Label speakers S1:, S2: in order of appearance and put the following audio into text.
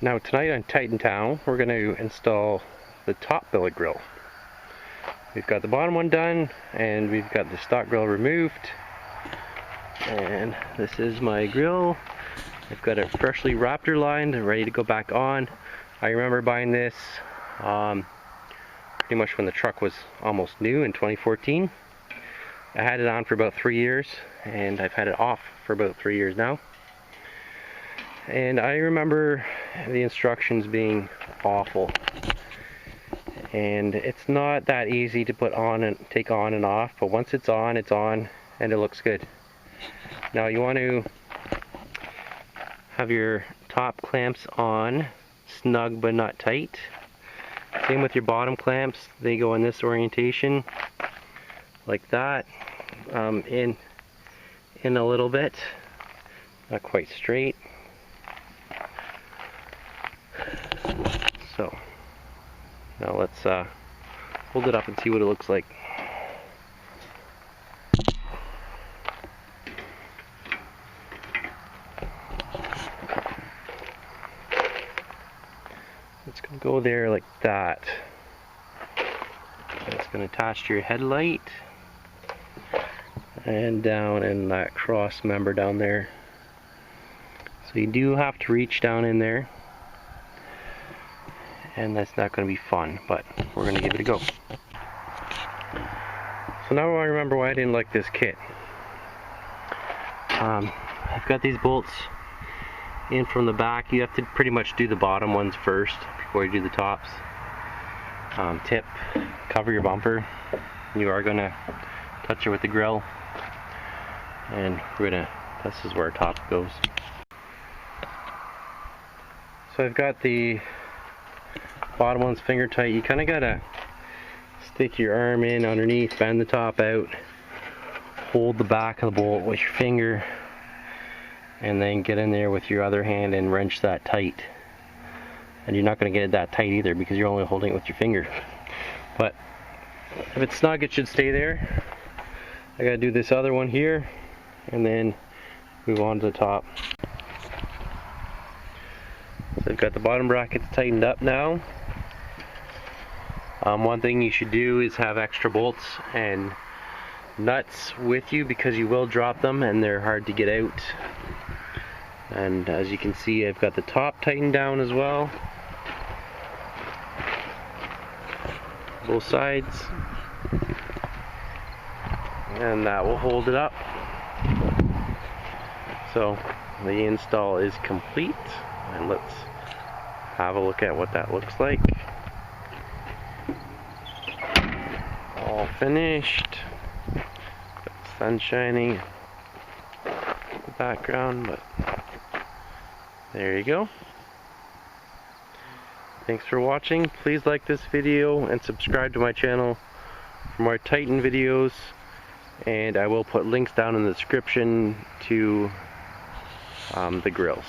S1: Now tonight on Titan Town, we're going to install the top billet grill. We've got the bottom one done, and we've got the stock grill removed. And this is my grill. I've got it freshly Raptor lined and ready to go back on. I remember buying this pretty much when the truck was almost new in 2014. I had it on for about 3 years, and I've had it off for about 3 years now. And I remember the instructions being awful. And it's not that easy to put on and take on and off, but once it's on, and it looks good. Now you want to have your top clamps on, snug but not tight. Same with your bottom clamps, they go in this orientation, like that, in a little bit, not quite straight. So now let's hold it up and see what it looks like. It's going to go there like that. It's going to attach to your headlight and down in that cross member down there. So you do have to reach down in there, and that's not going to be fun, but we're going to give it a go. So now I remember why I didn't like this kit. I've got these bolts in from the back. You have to pretty much do the bottom ones first before you do the tops. Tip, cover your bumper. You are going to touch it with the grill, and this is where our top goes. So I've got the bottom one's finger tight. You kind of gotta stick your arm in underneath, bend the top out, hold the back of the bolt with your finger, and then get in there with your other hand and wrench that tight. And you're not going to get it that tight either because you're only holding it with your finger. But if it's snug, it should stay there. I gotta do this other one here and then move on to the top. So I've got the bottom brackets tightened up now. One thing you should do is have extra bolts and nuts with you because you will drop them and they're hard to get out. And as you can see, I've got the top tightened down as well, both sides, and that will hold it up. So the install is complete, and let's have a look at what that looks like. All finished. Got the sun shining in the background, but there you go. Thanks for watching. Please like this video and subscribe to my channel for more Titan videos, and I will put links down in the description to the grills.